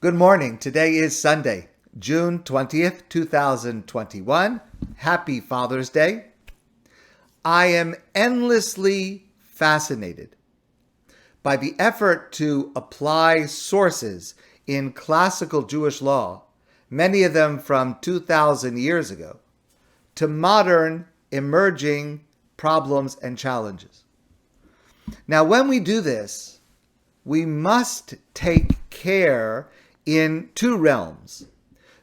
Good morning. Today is Sunday, June 20th, 2021. Happy Father's Day. I am endlessly fascinated by the effort to apply sources in classical Jewish law, many of them from 2,000 years ago, to modern emerging problems and challenges. Now, when we do this, we must take care in two realms.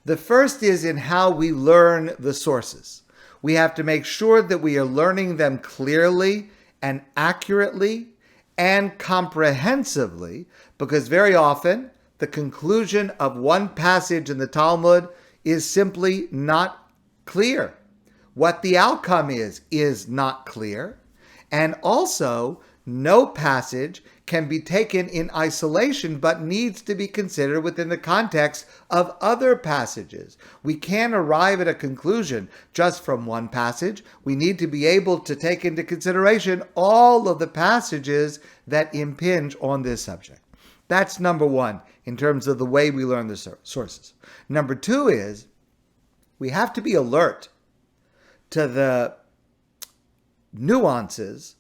The first is in how we learn the sources. We have to make sure that we are learning them clearly and accurately and comprehensively, because very often the conclusion of one passage in the Talmud is simply not clear. What the outcome is not clear. And also, no passage can be taken in isolation, but needs to be considered within the context of other passages. We can't arrive at a conclusion just from one passage. We need to be able to take into consideration all of the passages that impinge on this subject. That's number one in terms of the way we learn the sources. Number two is we have to be alert to the nuances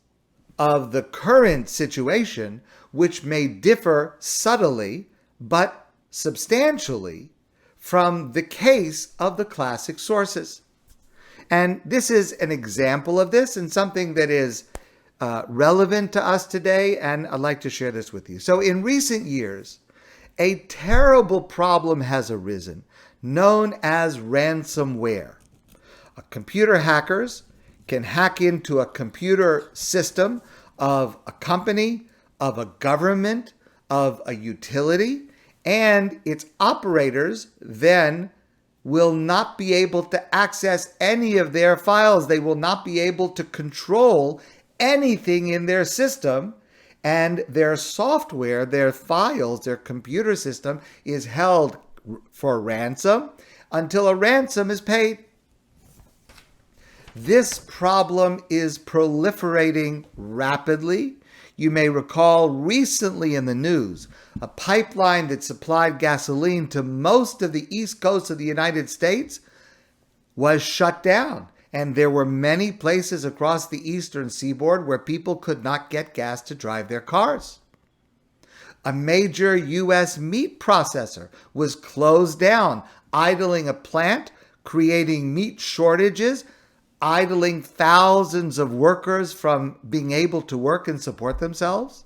of the current situation, which may differ subtly but substantially from the case of the classic sources. And this is an example of this and something that is relevant to us today, and I'd like to share this with you. So in recent years, a terrible problem has arisen known as ransomware. Computer hackers can hack into a computer system of a company, of a government, of a utility, and its operators then will not be able to access any of their files. They will not be able to control anything in their system, and their software, their files, their computer system is held for ransom until a ransom is paid. This problem is proliferating rapidly. You may recall recently in the news, a pipeline that supplied gasoline to most of the east coast of the United States was shut down. And there were many places across the eastern seaboard where people could not get gas to drive their cars. A major U.S. meat processor was closed down, idling a plant, creating meat shortages, idling thousands of workers from being able to work and support themselves.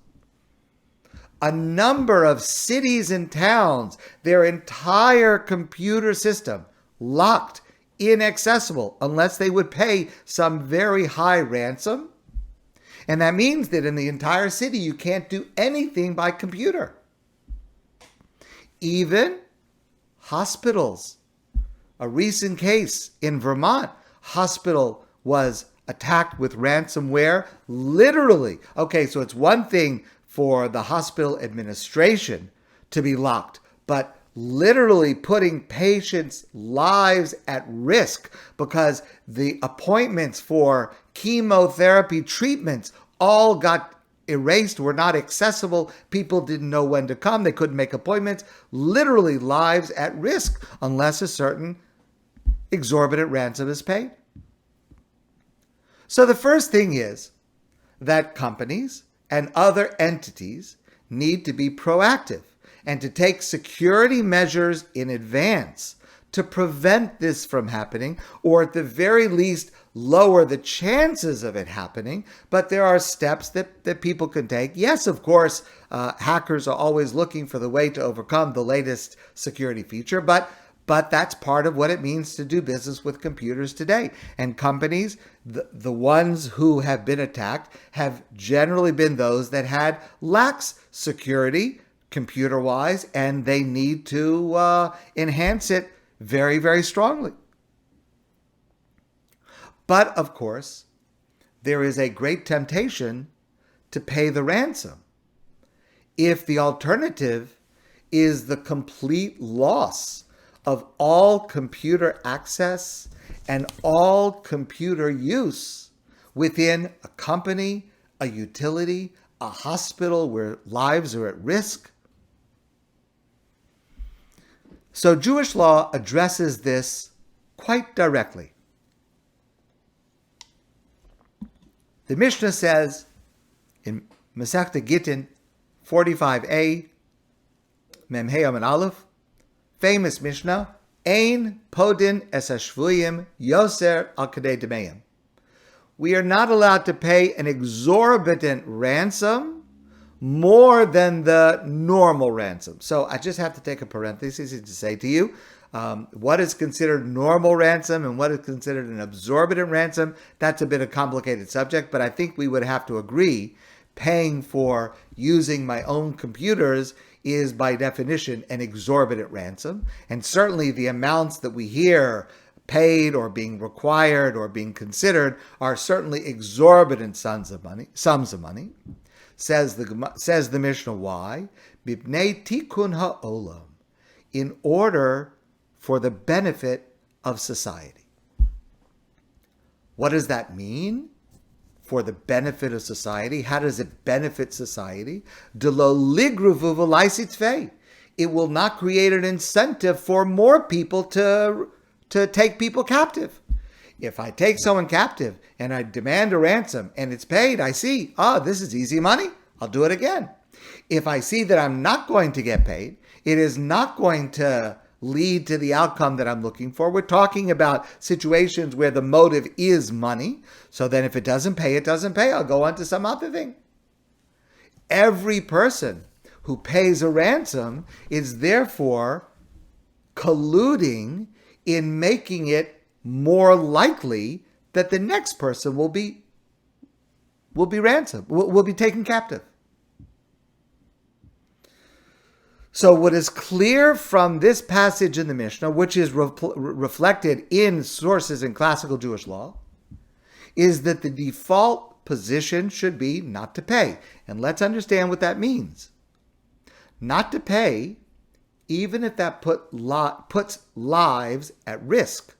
A number of cities and towns, their entire computer system locked, inaccessible, unless they would pay some very high ransom. And that means that in the entire city, you can't do anything by computer. Even hospitals. A recent case in Vermont, hospital was attacked with ransomware, literally. Okay, so it's one thing for the hospital administration to be locked, but literally putting patients' lives at risk because the appointments for chemotherapy treatments all got erased, were not accessible. People didn't know when to come. They couldn't make appointments. Literally lives at risk unless a certain exorbitant ransom is paid. So the first thing is that companies and other entities need to be proactive and to take security measures in advance to prevent this from happening, or at the very least lower the chances of it happening. But there are steps that people can take. Yes, of course, hackers are always looking for the way to overcome the latest security feature, but that's part of what it means to do business with computers today. And companies, the ones who have been attacked, have generally been those that had lax security computer-wise, and they need to enhance it very, very strongly. But, of course, there is a great temptation to pay the ransom if the alternative is the complete loss of all computer access and all computer use within a company, a utility, a hospital where lives are at risk. So Jewish law addresses this quite directly. The Mishna says in Masechta Gittin 45a, Mem Hey Amud Aleph, famous Mishnah, Ein podin es hashvuyim yoser al kadei demeim. We are not allowed to pay an exorbitant ransom more than the normal ransom. So I just have to take a parenthesis to say to you, what is considered normal ransom and what is considered an exorbitant ransom, that's a bit of a complicated subject, but I think we would have to agree paying for using my own computers is by definition an exorbitant ransom. And certainly the amounts that we hear paid or being required or being considered are certainly exorbitant sums of money. Says the Mishnah, why? Mipnei tikun ha'olam, in order for the benefit of society. What does that mean? For the benefit of society. How does it benefit society? Delo ligruvu v'laisitzvei. It will not create an incentive for more people to take people captive. If I take someone captive and I demand a ransom and it's paid, I see, this is easy money, I'll do it again. If I see that I'm not going to get paid, it is not going to lead to the outcome that I'm looking for. We're talking about situations where the motive is money. So then if it doesn't pay, it doesn't pay. I'll go on to some other thing. Every person who pays a ransom is therefore colluding in making it more likely that the next person will be ransomed, will be taken captive. So what is clear from this passage in the Mishnah, which is reflected in sources in classical Jewish law, is that the default position should be not to pay. And let's understand what that means. Not to pay, even if that puts lives at risk.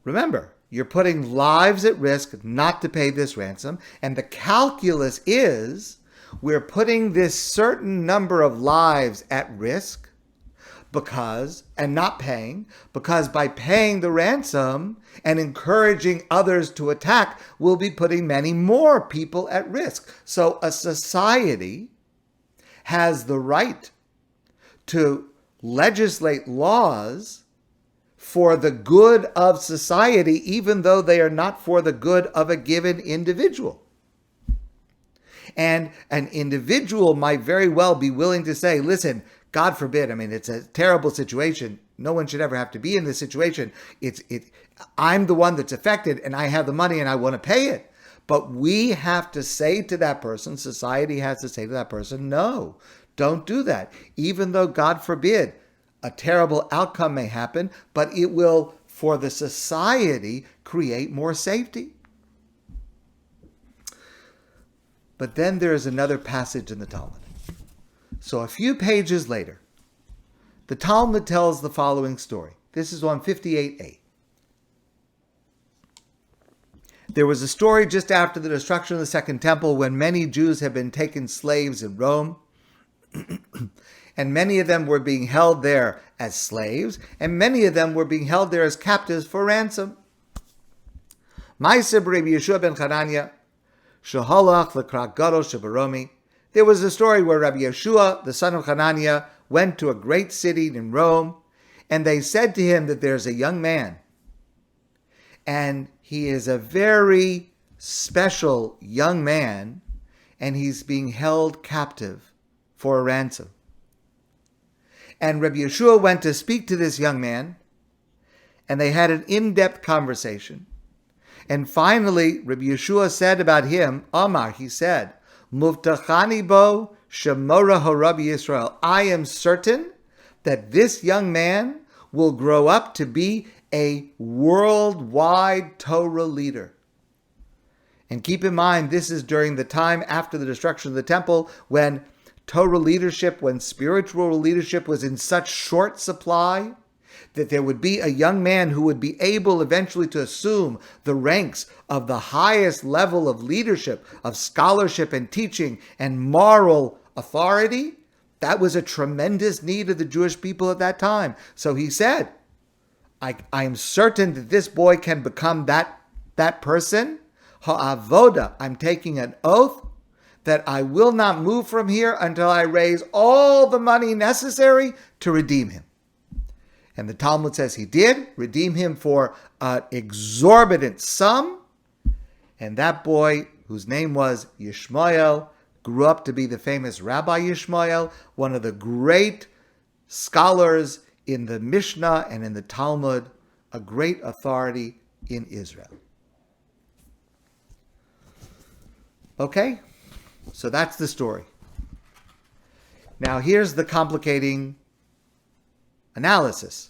Remember, you're putting lives at risk not to pay this ransom, and the calculus is we're putting this certain number of lives at risk and not paying, because by paying the ransom and encouraging others to attack, we'll be putting many more people at risk. So a society has the right to legislate laws for the good of society, even though they are not for the good of a given individual. And an individual might very well be willing to say, listen, God forbid, it's a terrible situation. No one should ever have to be in this situation. I'm the one that's affected and I have the money and I want to pay it. But we have to say to that person, society has to say to that person, no, don't do that. Even though, God forbid, a terrible outcome may happen, but it will, for the society, create more safety. But then there is another passage in the Talmud. So a few pages later, the Talmud tells the following story. This is on 58a. There was a story just after the destruction of the Second Temple when many Jews had been taken slaves in Rome, and many of them were being held there as slaves, and many of them were being held there as captives for ransom. Ma'aseh Rabbi Yeshua ben Chananya, Sheholach l'krak gadol shebaromi. There was a story where Rabbi Yeshua, the son of Hananiah, went to a great city in Rome, and they said to him that there's a young man, and he is a very special young man, and he's being held captive for a ransom. And Rabbi Yeshua went to speak to this young man, and they had an in-depth conversation. And finally, Rabbi Yeshua said about him, Amar, he said, Muvtachani bo shemora Rabbi Yisrael. I am certain that this young man will grow up to be a worldwide Torah leader. And keep in mind, this is during the time after the destruction of the temple, when Torah leadership, when spiritual leadership was in such short supply, that there would be a young man who would be able eventually to assume the ranks of the highest level of leadership, of scholarship and teaching and moral authority. That was a tremendous need of the Jewish people at that time. So he said, I am certain that this boy can become that person. Ha'avoda, I'm taking an oath that I will not move from here until I raise all the money necessary to redeem him. And the Talmud says he did redeem him for an exorbitant sum. And that boy, whose name was Yishmael, grew up to be the famous Rabbi Yishmael, one of the great scholars in the Mishna and in the Talmud, a great authority in Israel. Okay, so that's the story. Now here's the complicating analysis.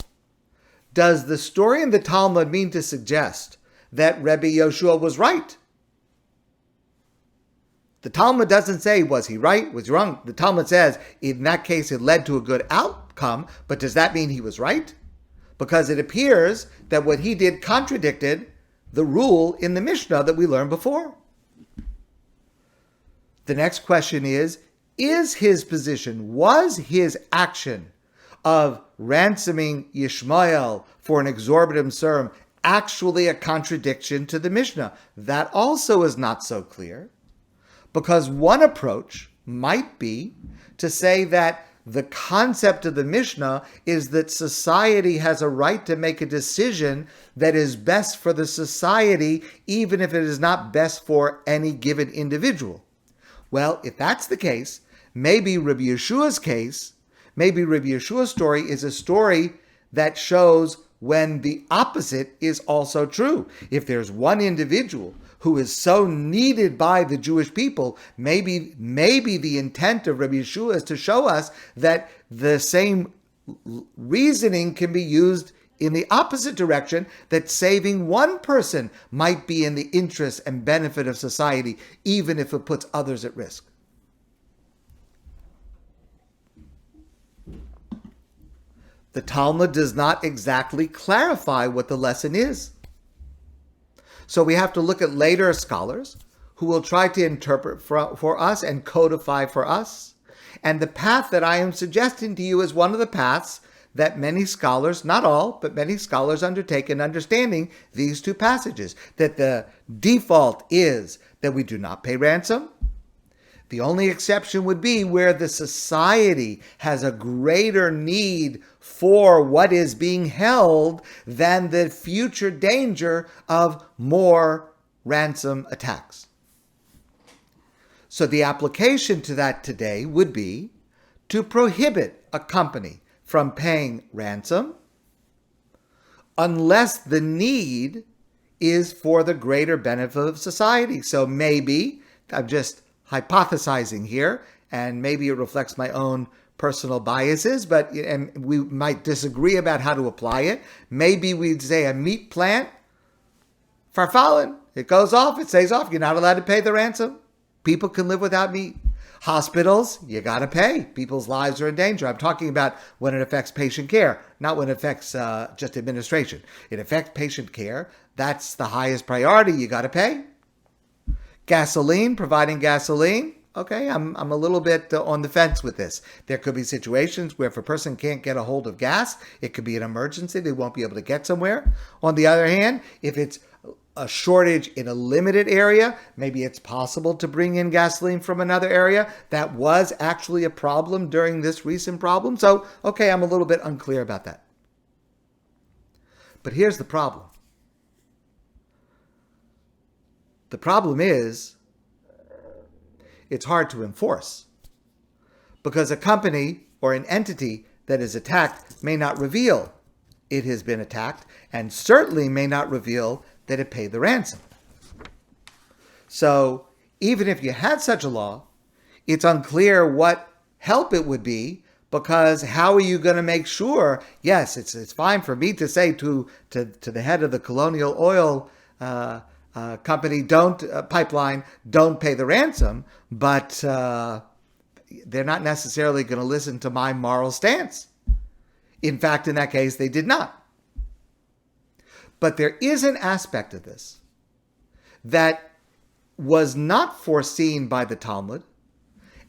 Does the story in the Talmud mean to suggest that Rebbe Yoshua was right? The Talmud doesn't say, was he right, was he wrong? The Talmud says, in that case, it led to a good outcome, but does that mean he was right? Because it appears that what he did contradicted the rule in the Mishnah that we learned before. The next question is his position, was his action of ransoming Yishmael for an exorbitant sum actually a contradiction to the Mishnah? That also is not so clear, because one approach might be to say that the concept of the Mishnah is that society has a right to make a decision that is best for the society, even if it is not best for any given individual. Well, if that's the case, maybe Rabbi Yeshua's story is a story that shows when the opposite is also true. If there's one individual who is so needed by the Jewish people, maybe the intent of Rabbi Yeshua is to show us that the same reasoning can be used in the opposite direction, that saving one person might be in the interest and benefit of society, even if it puts others at risk. The Talmud does not exactly clarify what the lesson is. So we have to look at later scholars who will try to interpret for us and codify for us. And the path that I am suggesting to you is one of the paths that many scholars, not all, but many scholars undertake in understanding these two passages. That the default is that we do not pay ransom. The only exception would be where the society has a greater need for what is being held than the future danger of more ransom attacks. So the application to that today would be to prohibit a company from paying ransom unless the need is for the greater benefit of society. So maybe, I'm just hypothesizing here, and maybe it reflects my own personal biases, and we might disagree about how to apply it. Maybe we'd say a meat plant, farfallen, it goes off, it stays off, you're not allowed to pay the ransom. People can live without meat. Hospitals, you got to pay. People's lives are in danger. I'm talking about when it affects patient care, not when it affects just administration. It affects patient care. That's the highest priority. You got to pay. Gasoline, providing gasoline. Okay, I'm a little bit on the fence with this. There could be situations where if a person can't get a hold of gas, it could be an emergency. They won't be able to get somewhere. On the other hand, if it's a shortage in a limited area, maybe it's possible to bring in gasoline from another area. That was actually a problem during this recent problem. So, okay, I'm a little bit unclear about that. But here's the problem. The problem is, it's hard to enforce because a company or an entity that is attacked may not reveal it has been attacked and certainly may not reveal that it paid the ransom. So even if you had such a law, it's unclear what help it would be, because how are you going to make sure? Yes, it's fine for me to say to the head of the Colonial Oil company, pipeline, don't pay the ransom, but they're not necessarily going to listen to my moral stance. In fact, in that case, they did not. But there is an aspect of this that was not foreseen by the Talmud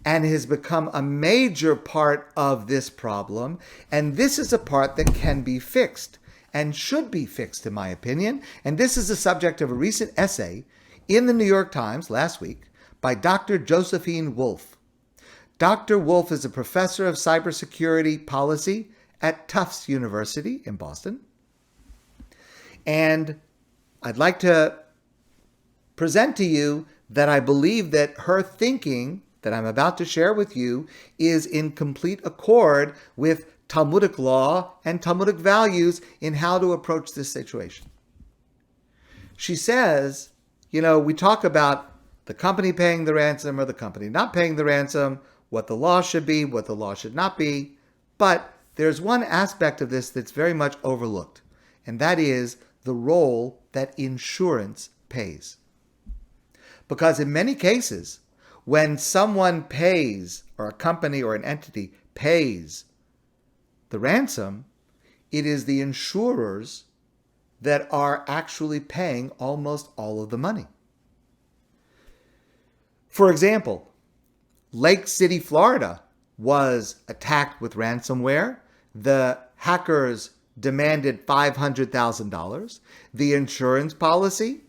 and has become a major part of this problem. And this is a part that can be fixed and should be fixed, in my opinion. And this is the subject of a recent essay in the New York Times last week by Dr. Josephine Wolf. Dr. Wolf is a professor of cybersecurity policy at Tufts University in Boston. And I'd like to present to you that I believe that her thinking that I'm about to share with you is in complete accord with Talmudic law and Talmudic values in how to approach this situation. She says, we talk about the company paying the ransom or the company not paying the ransom, what the law should be, what the law should not be. But there's one aspect of this that's very much overlooked, and that is the role that insurance pays. Because in many cases, when someone pays, or a company or an entity pays the ransom, it is the insurers that are actually paying almost all of the money. For example, Lake City, Florida was attacked with ransomware. The hackers demanded $500,000. The insurance policy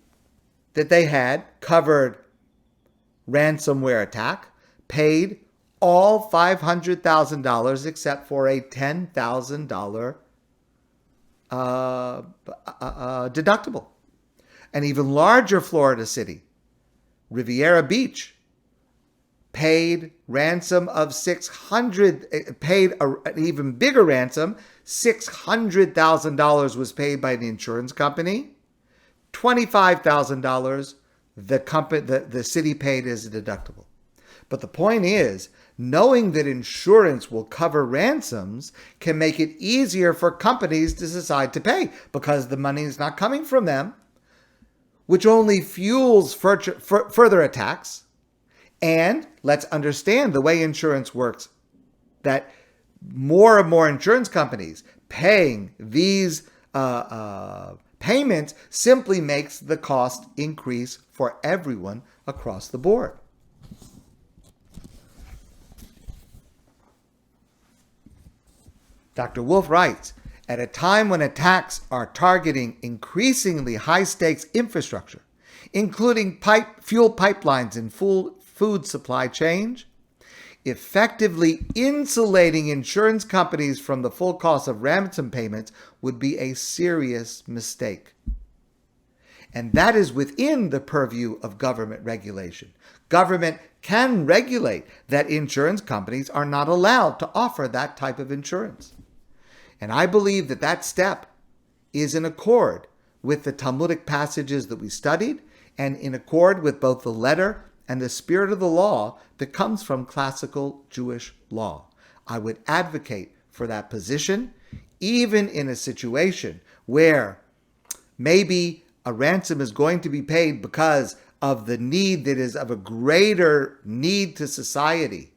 that they had covered ransomware attack, paid all $500,000 except for a $10,000 deductible. An even larger Florida city, Riviera Beach, paid ransom of paid an even bigger ransom. $600,000 was paid by the insurance company. $25,000 the city paid as a deductible. But the point is, knowing that insurance will cover ransoms can make it easier for companies to decide to pay because the money is not coming from them, which only fuels further attacks. And let's understand the way insurance works, that more and more insurance companies paying these payments simply makes the cost increase for everyone across the board. Dr. Wolf writes, at a time when attacks are targeting increasingly high-stakes infrastructure, including fuel pipelines and food supply chains, effectively insulating insurance companies from the full cost of ransom payments would be a serious mistake. And that is within the purview of government regulation. Government can regulate that insurance companies are not allowed to offer that type of insurance. And I believe that that step is in accord with the Talmudic passages that we studied and in accord with both the letter and the spirit of the law that comes from classical Jewish law. I would advocate for that position, even in a situation where maybe a ransom is going to be paid because of the need that is of a greater need to society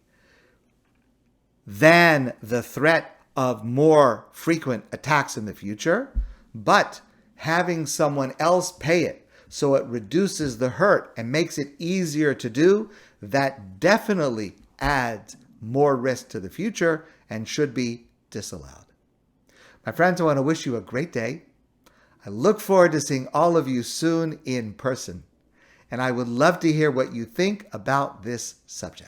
than the threat of more frequent attacks in the future. But having someone else pay it so it reduces the hurt and makes it easier to do, that definitely adds more risk to the future and should be disallowed. My friends, I want to wish you a great day. I look forward to seeing all of you soon in person, and I would love to hear what you think about this subject.